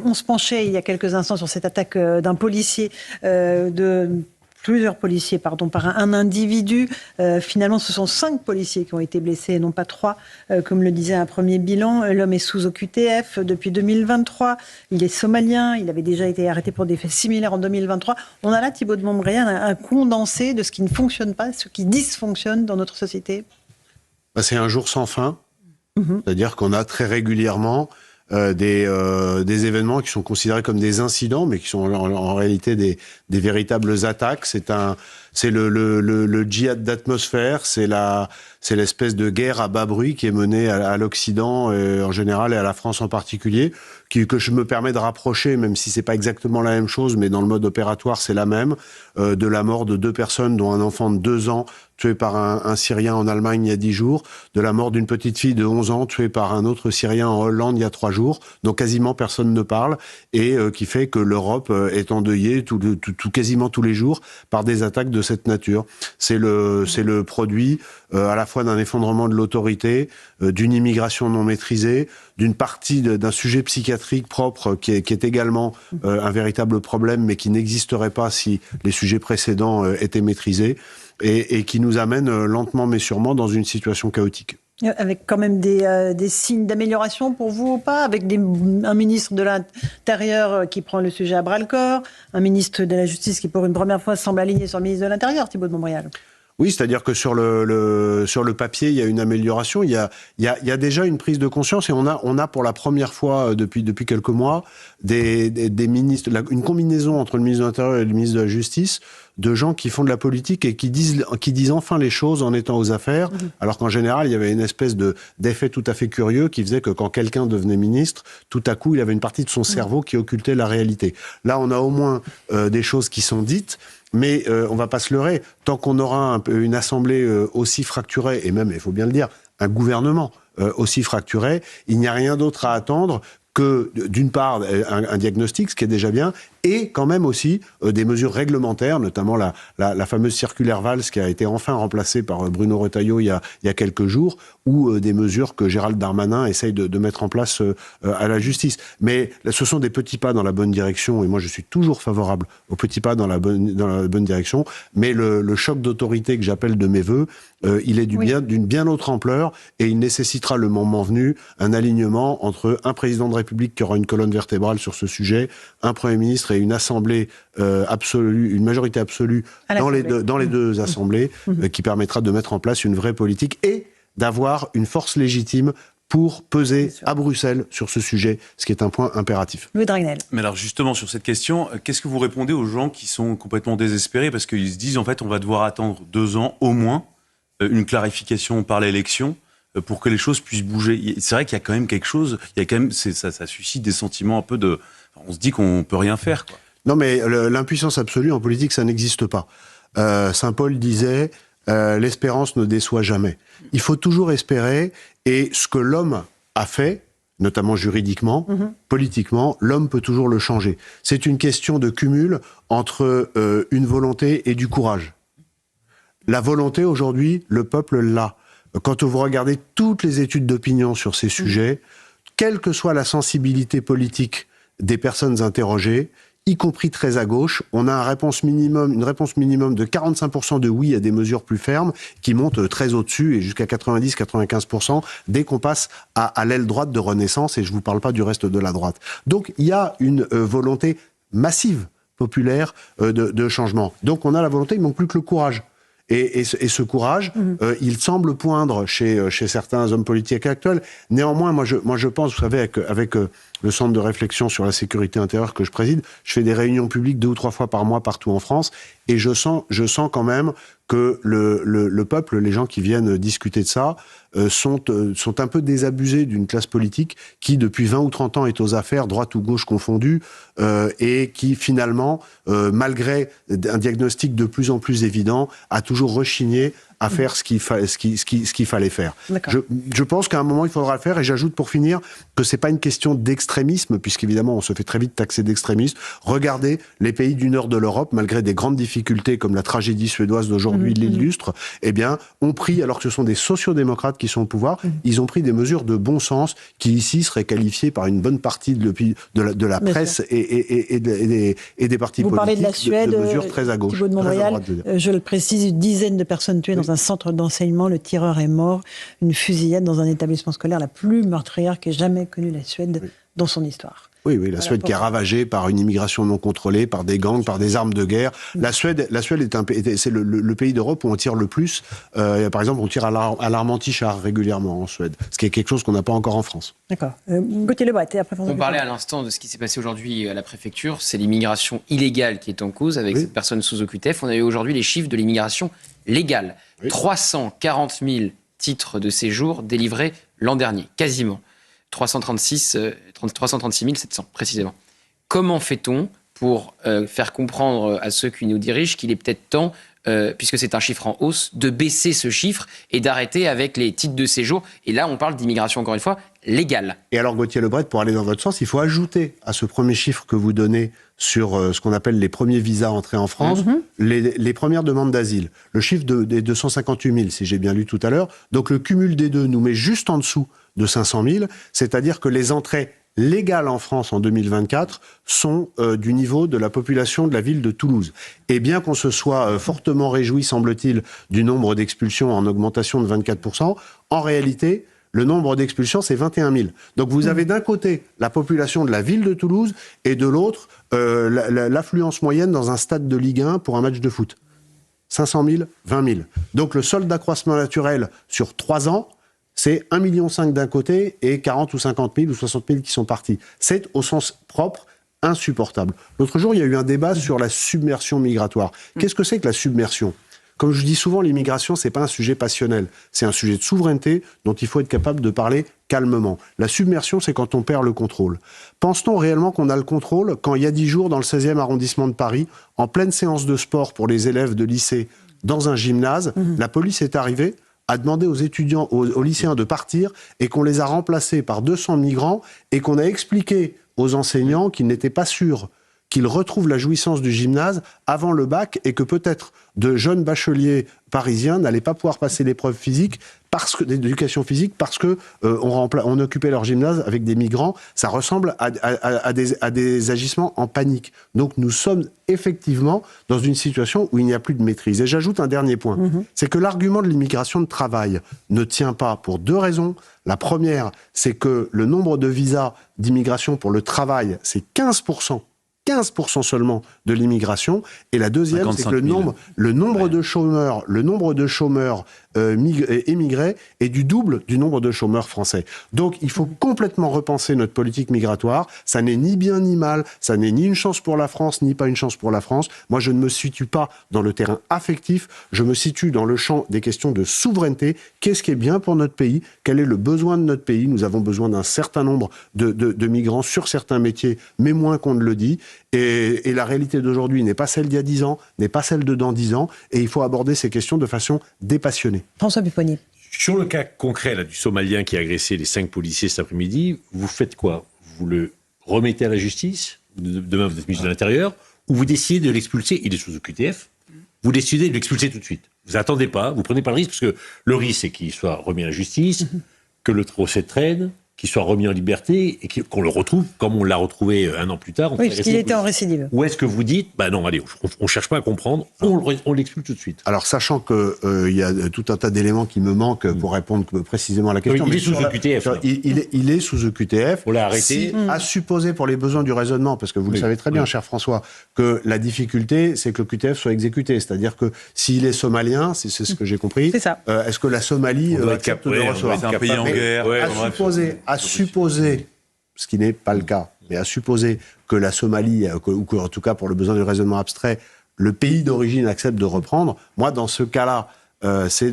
On se penchait il y a quelques instants sur cette attaque d'un policier, plusieurs policiers, par un individu. Finalement, ce sont 5 policiers qui ont été blessés, et non pas 3, comme le disait un premier bilan. L'homme est sous OQTF depuis 2023. Il est somalien. Il avait déjà été arrêté pour des faits similaires en 2023. On a là, Thibault de Montbrial, un condensé de ce qui ne fonctionne pas, ce qui dysfonctionne dans notre société. C'est un jour sans fin. C'est-à-dire qu'on a très régulièrement des événements qui sont considérés comme des incidents, mais qui sont en réalité des véritables attaques. C'est le djihad d'atmosphère, c'est l'espèce de guerre à bas bruit qui est menée à l'Occident en général et à la France en particulier, que je me permets de rapprocher, même si c'est pas exactement la même chose, mais dans le mode opératoire c'est la même, de la mort de 2 personnes, dont un enfant de 2 ans tué par un Syrien en Allemagne il y a 10 jours, de la mort d'une petite fille de 11 ans tuée par un autre Syrien en Hollande il y a 3 jours, dont quasiment personne ne parle, et qui fait que l'Europe est endeuillée quasiment tous les jours par des attaques de cette nature. C'est le produit à la fois d'un effondrement de l'autorité, d'une immigration non maîtrisée, d'une partie d'un sujet psychiatrique propre qui est également un véritable problème, mais qui n'existerait pas si les sujets précédents étaient maîtrisés, et qui nous amène lentement mais sûrement dans une situation chaotique. Avec quand même des signes d'amélioration pour vous ou pas, avec un ministre de l'Intérieur qui prend le sujet à bras-le-corps, un ministre de la Justice qui pour une première fois semble aligné sur le ministre de l'Intérieur, Thibault de Montbrial. Oui, c'est-à-dire que sur le papier, il y a une amélioration, il y a déjà une prise de conscience, et on a pour la première fois depuis quelques mois des ministres, une combinaison entre le ministre de l'Intérieur et le ministre de la Justice, de gens qui font de la politique et qui disent enfin les choses en étant aux affaires, alors qu'en général, il y avait une espèce d'effet tout à fait curieux qui faisait que quand quelqu'un devenait ministre, tout à coup, il avait une partie de son cerveau qui occultait la réalité. Là, on a au moins des choses qui sont dites, mais on va pas se leurrer, tant qu'on aura une assemblée aussi fracturée, et même, il faut bien le dire, un gouvernement aussi fracturé, il n'y a rien d'autre à attendre que, d'une part, un diagnostic, ce qui est déjà bien, et quand même aussi des mesures réglementaires, notamment la fameuse circulaire Valls qui a été enfin remplacée par Bruno Retailleau il y a quelques jours, ou des mesures que Gérald Darmanin essaye de mettre en place à la justice. Mais ce sont des petits pas dans la bonne direction, et moi je suis toujours favorable aux petits pas dans la bonne direction, mais le choc d'autorité que j'appelle de mes voeux, il est d'une bien autre ampleur, et il nécessitera le moment venu un alignement entre un président de République qui aura une colonne vertébrale sur ce sujet, un Premier ministre et une assemblée absolue, une majorité absolue dans les deux assemblées, qui permettra de mettre en place une vraie politique et d'avoir une force légitime pour peser à Bruxelles sur ce sujet, ce qui est un point impératif. Louis Dragnel. Mais alors justement, sur cette question, qu'est-ce que vous répondez aux gens qui sont complètement désespérés parce qu'ils se disent, en fait, on va devoir attendre 2 ans au moins, une clarification par l'élection, pour que les choses puissent bouger. C'est vrai qu'il y a quand même quelque chose, ça suscite des sentiments un peu de... On se dit qu'on ne peut rien faire, quoi. Non, mais l'impuissance absolue en politique, ça n'existe pas. Saint Paul disait l'espérance ne déçoit jamais. Il faut toujours espérer, et ce que l'homme a fait, notamment juridiquement, politiquement, l'homme peut toujours le changer. C'est une question de cumul entre une volonté et du courage. La volonté, aujourd'hui, le peuple l'a. Quand vous regardez toutes les études d'opinion sur ces sujets, quelle que soit la sensibilité politique des personnes interrogées, y compris très à gauche, on a une réponse minimum de 45% de oui à des mesures plus fermes, qui montent très au-dessus et jusqu'à 90-95% dès qu'on passe à l'aile droite de Renaissance, et je ne vous parle pas du reste de la droite. Donc il y a une volonté massive, populaire, de changement. Donc on a la volonté, il ne manque plus que le courage. Et ce courage, il semble poindre chez certains hommes politiques actuels. Néanmoins, moi je pense, vous savez, avec le centre de réflexion sur la sécurité intérieure que je préside, je fais des réunions publiques 2 ou 3 fois par mois partout en France, et je sens quand même que le peuple, les gens qui viennent discuter de ça, sont un peu désabusés d'une classe politique qui, depuis 20 ou 30 ans, est aux affaires, droite ou gauche confondues, et qui, finalement, malgré un diagnostic de plus en plus évident, a toujours rechigné à faire ce qu'il fallait faire. D'accord. Je pense qu'à un moment, il faudra le faire, et j'ajoute pour finir que c'est pas une question d'extrémisme, puisqu'évidemment, on se fait très vite taxer d'extrémisme. Regardez, les pays du nord de l'Europe, malgré des grandes difficultés comme la tragédie suédoise d'aujourd'hui l'illustre, eh bien, ont pris, alors que ce sont des sociodémocrates qui sont au pouvoir, ils ont pris des mesures de bon sens qui ici seraient qualifiées par une bonne partie de la presse et des partis Vous politiques parlez de la Suède, de mesures très à gauche. Thibault de Montbrial, je le précise, une dizaine de personnes tuées dans un centre d'enseignement, le tireur est mort, une fusillade dans un établissement scolaire, la plus meurtrière qu'ait jamais connue la Suède dans son histoire. Oui, la Suède qui est ravagée par une immigration non contrôlée, par des gangs, par des armes de guerre. La Suède c'est le pays d'Europe où on tire le plus. Par exemple, on tire à l'arme anti-char régulièrement en Suède, ce qui est quelque chose qu'on n'a pas encore en France. D'accord. Gauthier Lebret, et après François On parlait à l'instant de ce qui s'est passé aujourd'hui à la préfecture. C'est l'immigration illégale qui est en cause avec cette personne sous OQTF. On a eu aujourd'hui les chiffres de l'immigration légale. 340 000 titres de séjour délivrés l'an dernier, quasiment. 336 700 précisément. Comment fait-on pour faire comprendre à ceux qui nous dirigent qu'il est peut-être temps, puisque c'est un chiffre en hausse, de baisser ce chiffre et d'arrêter avec les titres de séjour? Et là, on parle d'immigration, encore une fois, légale. Et alors, Gauthier Lebret, pour aller dans votre sens, il faut ajouter à ce premier chiffre que vous donnez sur ce qu'on appelle les premiers visas entrés en France, les premières demandes d'asile. Le chiffre des 258 000, si j'ai bien lu tout à l'heure. Donc, le cumul des deux nous met juste en dessous de 500 000, c'est-à-dire que les entrées légales en France en 2024 sont du niveau de la population de la ville de Toulouse. Et bien qu'on se soit fortement réjoui, semble-t-il, du nombre d'expulsions en augmentation de 24%, en réalité, le nombre d'expulsions, c'est 21 000. Donc vous avez d'un côté la population de la ville de Toulouse et de l'autre l'affluence moyenne dans un stade de Ligue 1 pour un match de foot. 500 000, 20 000. Donc le solde d'accroissement naturel sur 3 ans, c'est 1,5 million d'un côté et 40 ou 50 000 ou 60 000 qui sont partis. C'est, au sens propre, insupportable. L'autre jour, il y a eu un débat sur la submersion migratoire. Qu'est-ce que c'est que la submersion ? Comme je dis souvent, l'immigration, c'est pas un sujet passionnel. C'est un sujet de souveraineté dont il faut être capable de parler calmement. La submersion, c'est quand on perd le contrôle. Pense-t-on réellement qu'on a le contrôle quand il y a 10 jours, dans le 16e arrondissement de Paris, en pleine séance de sport pour les élèves de lycée, dans un gymnase, la police est arrivée, a demandé aux étudiants, aux lycéens de partir et qu'on les a remplacés par 200 migrants et qu'on a expliqué aux enseignants qu'ils n'étaient pas sûrs qu'ils retrouvent la jouissance du gymnase avant le bac et que peut-être de jeunes bacheliers parisiens n'allaient pas pouvoir passer l'épreuve physique d'éducation physique parce que on occupait leur gymnase avec des migrants. Ça ressemble à des agissements en panique. Donc nous sommes effectivement dans une situation où il n'y a plus de maîtrise. Et j'ajoute un dernier point, c'est que l'argument de l'immigration de travail ne tient pas pour 2 raisons. La première, c'est que le nombre de visas d'immigration pour le travail, c'est 15% seulement de l'immigration. Et la deuxième, c'est que le nombre de chômeurs émigrés est du double du nombre de chômeurs français. Donc, il faut complètement repenser notre politique migratoire. Ça n'est ni bien ni mal. Ça n'est ni une chance pour la France, ni pas une chance pour la France. Moi, je ne me situe pas dans le terrain affectif. Je me situe dans le champ des questions de souveraineté. Qu'est-ce qui est bien pour notre pays? Quel est le besoin de notre pays? Nous avons besoin d'un certain nombre de migrants sur certains métiers, mais moins qu'on ne le dit. Et la réalité d'aujourd'hui n'est pas celle d'il y a 10 ans, n'est pas celle de dans 10 ans. Et il faut aborder ces questions de façon dépassionnée. François Pupponi. Sur le cas concret là, du Somalien qui a agressé les 5 policiers cet après-midi, vous faites quoi? Vous le remettez à la justice? Demain, vous êtes ministre de l'Intérieur? Ou vous décidez de l'expulser? Il est sous OQTF. Vous décidez de l'expulser tout de suite. Vous n'attendez pas, vous prenez pas le risque, parce que le risque, c'est qu'il soit remis à la justice, que le procès traîne, qu'il soit remis en liberté et qu'on le retrouve comme on l'a retrouvé 1 an plus tard. Oui, parce qu'il était en récidive. Ou est-ce que vous dites, bah non, allez, on cherche pas à comprendre, on l'expulse tout de suite? Alors, sachant que il y a tout un tas d'éléments qui me manquent pour répondre précisément à la question. Oui, il est sous OQTF. Il est sous OQTF. On l'a arrêté. À supposer, pour les besoins du raisonnement, parce que vous le savez très bien, cher François, que la difficulté, c'est que l'OQTF soit exécuté. C'est-à-dire que s'il est somalien, c'est ce que j'ai compris. C'est ça. Est-ce que la Somalie accepte de recevoir? C'est un pays en guerre. À supposer, ce qui n'est pas le cas, mais à supposer que la Somalie, ou que, en tout cas pour le besoin du raisonnement abstrait, le pays d'origine accepte de reprendre, moi, dans ce cas-là, c'est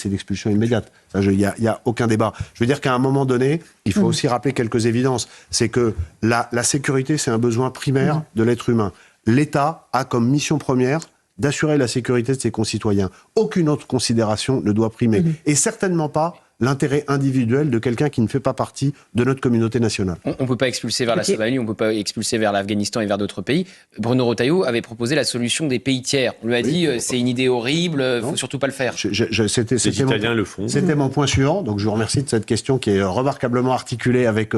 l'expulsion immédiate. Il n'y a aucun débat. Je veux dire qu'à un moment donné, il faut aussi rappeler quelques évidences. C'est que la sécurité, c'est un besoin primaire de l'être humain. L'État a comme mission première d'assurer la sécurité de ses concitoyens. Aucune autre considération ne doit primer. Et certainement pas l'intérêt individuel de quelqu'un qui ne fait pas partie de notre communauté nationale. On ne peut pas expulser vers la Somalie, on ne peut pas expulser vers l'Afghanistan et vers d'autres pays. Bruno Retailleau avait proposé la solution des pays tiers. On lui a dit c'est une idée horrible, il ne faut surtout pas le faire. Les Italiens le font. C'était mon point suivant, donc je vous remercie de cette question qui est remarquablement articulée avec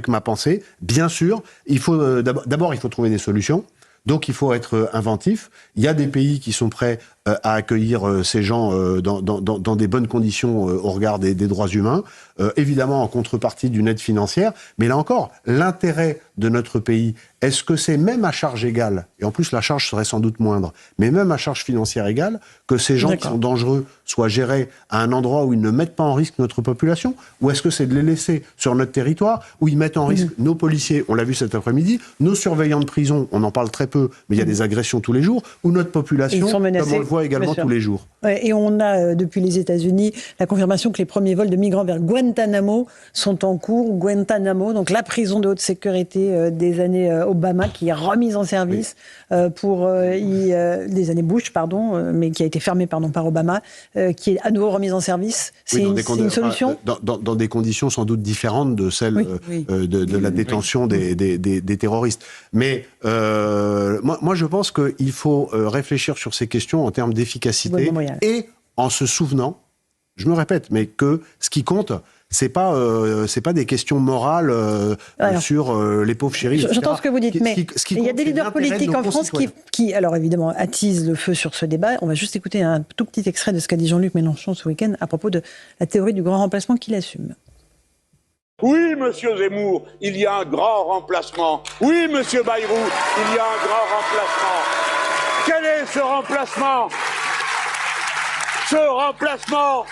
ma pensée. Bien sûr, il faut d'abord il faut trouver des solutions. Donc il faut être inventif. Il y a des pays qui sont prêts à accueillir ces gens dans des bonnes conditions au regard des droits humains, évidemment en contrepartie d'une aide financière. Mais là encore, l'intérêt de notre pays, est-ce que c'est même à charge égale, et en plus la charge serait sans doute moindre, mais même à charge financière égale, que ces gens qui sont dangereux soient gérés à un endroit où ils ne mettent pas en risque notre population, ou est-ce que c'est de les laisser sur notre territoire où ils mettent en risque nos policiers, on l'a vu cet après-midi, nos surveillants de prison, on en parle très peu, mais il y a des agressions tous les jours, ou notre population, comme on le voit également tous les jours. Ouais, et on a, depuis les États-Unis, la confirmation que les premiers vols de migrants vers Guantanamo sont en cours. Guantanamo, donc la prison de haute sécurité des années Obama, qui est remise en service des années Bush, mais qui a été fermée par Obama, qui est à nouveau remise en service. C'est une solution dans des conditions sans doute différentes de celles de la détention des terroristes. Mais moi, je pense qu'il faut réfléchir sur ces questions en termes d'efficacité et en se souvenant, je me répète, mais que ce qui compte, c'est pas des questions morales sur les pauvres chéris. J'entends ce que vous dites, mais il y a des leaders politiques en France qui, alors évidemment, attisent le feu sur ce débat. On va juste écouter un tout petit extrait de ce qu'a dit Jean-Luc Mélenchon ce week-end à propos de la théorie du grand remplacement qu'il assume. Oui, monsieur Zemmour, il y a un grand remplacement. Oui, monsieur Bayrou, il y a un grand remplacement. Quel est ce remplacement ? Ce remplacement,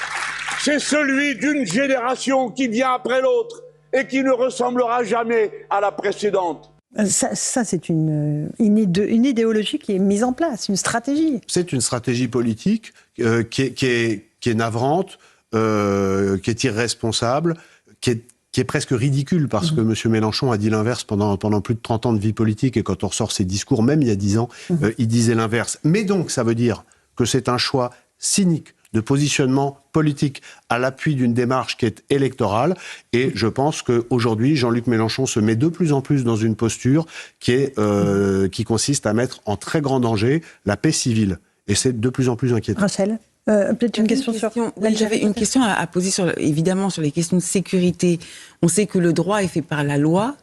c'est celui d'une génération qui vient après l'autre et qui ne ressemblera jamais à la précédente. Ça c'est une idéologie qui est mise en place, une stratégie. C'est une stratégie politique qui est navrante, qui est irresponsable, qui est presque ridicule, parce que M. Mélenchon a dit l'inverse pendant plus de 30 ans de vie politique, et quand on ressort ses discours, même il y a 10 ans, il disait l'inverse. Mais donc, ça veut dire que c'est un choix cynique de positionnement politique à l'appui d'une démarche qui est électorale, et je pense qu'aujourd'hui, Jean-Luc Mélenchon se met de plus en plus dans une posture qui consiste à mettre en très grand danger la paix civile, et c'est de plus en plus inquiétant. Rachel, peut-être une question sur... J'avais une question à poser évidemment sur les questions de sécurité. On sait que le droit est fait par la loi.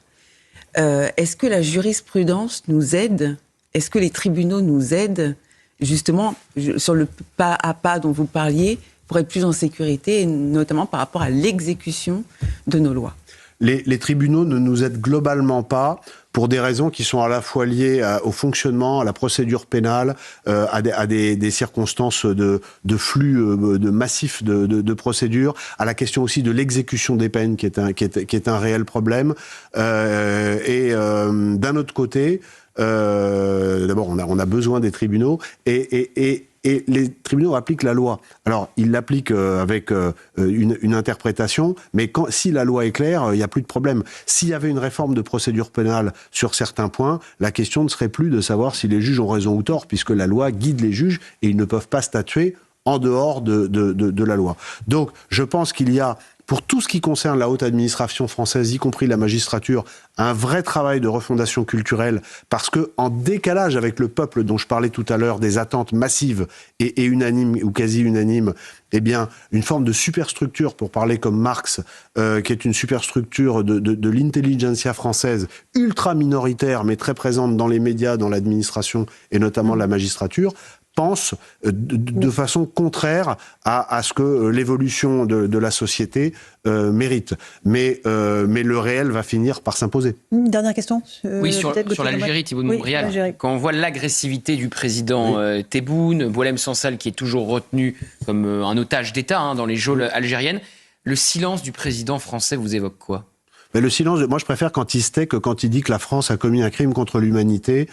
Est-ce que la jurisprudence nous aide ? Est-ce que les tribunaux nous aident justement sur le pas à pas dont vous parliez pour être plus en sécurité, et notamment par rapport à l'exécution de nos lois ? Les tribunaux ne nous aident globalement pas, pour des raisons qui sont à la fois liées au fonctionnement, à la procédure pénale, à des circonstances de flux de massif de procédures, à la question aussi de l'exécution des peines qui est un réel problème. Et d'un autre côté, d'abord on a besoin des tribunaux, et les tribunaux appliquent la loi. Alors, ils l'appliquent avec une interprétation, mais si la loi est claire, il n'y a plus de problème. S'il y avait une réforme de procédure pénale sur certains points, la question ne serait plus de savoir si les juges ont raison ou tort, puisque la loi guide les juges et ils ne peuvent pas statuer en dehors de la loi. Donc, je pense qu'il y a, pour tout ce qui concerne la haute administration française, y compris la magistrature, un vrai travail de refondation culturelle, parce que en décalage avec le peuple dont je parlais tout à l'heure, des attentes massives et unanimes ou quasi unanimes, eh bien, une forme de superstructure, pour parler comme Marx, qui est une superstructure de l'intelligentsia française, ultra minoritaire, mais très présente dans les médias, dans l'administration et notamment la magistrature, pense de façon contraire à ce que l'évolution de la société mérite. Mais le réel va finir par s'imposer. Une dernière question. Oui, sur l'Algérie, Thibault de Montbrial. Quand on voit l'agressivité du président Tebboune, Boualem Sansal qui est toujours retenu comme un otage d'État dans les geôles algériennes, le silence du président français vous évoque quoi ? Mais le silence, moi je préfère quand il se tait que quand il dit que la France a commis un crime contre l'humanité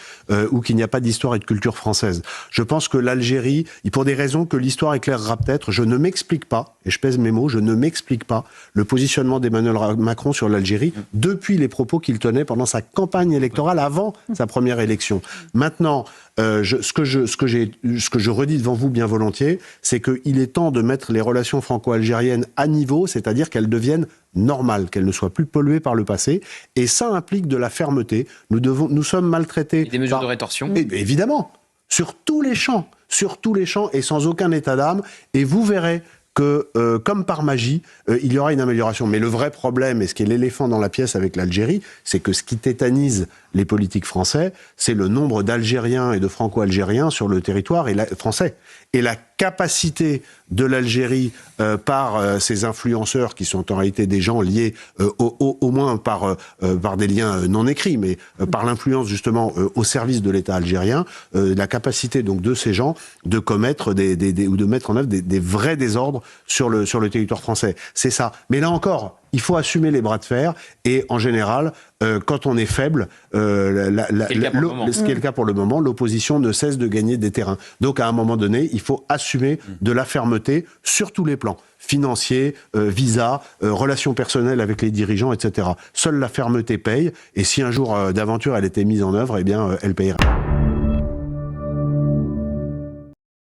ou qu'il n'y a pas d'histoire et de culture française. Je pense que l'Algérie, pour des raisons que l'histoire éclairera peut-être, je ne m'explique pas, et je pèse mes mots, je ne m'explique pas le positionnement d'Emmanuel Macron sur l'Algérie depuis les propos qu'il tenait pendant sa campagne électorale avant sa première élection. Maintenant, ce que je redis devant vous bien volontiers, c'est qu'il est temps de mettre les relations franco-algériennes à niveau, c'est-à-dire qu'elles deviennent normales, qu'elles ne soient plus polluées par le passé. Et ça implique de la fermeté. Nous sommes maltraités. Et des mesures de rétorsion. Évidemment, sur tous les champs et sans aucun état d'âme. Et vous verrez que, comme par magie, il y aura une amélioration. Mais le vrai problème, et ce qui est l'éléphant dans la pièce avec l'Algérie, c'est que ce qui tétanise les politiques français, c'est le nombre d'Algériens et de Franco-Algériens sur le territoire français. Et la capacité de l'Algérie, par ces influenceurs qui sont en réalité des gens liés au moins par des liens non écrits, mais par l'influence justement au service de l'État algérien, la capacité donc de ces gens de commettre ou de mettre en œuvre des vrais désordres sur le territoire français. C'est ça. Mais là encore, il faut assumer les bras de fer et en général, quand on est faible, ce qui est le cas pour le moment, l'opposition ne cesse de gagner des terrains. Donc à un moment donné, il faut assumer de la fermeté sur tous les plans. Financiers, visa, relations personnelles avec les dirigeants, etc. Seule la fermeté paye et si un jour d'aventure elle était mise en œuvre, eh bien elle payera.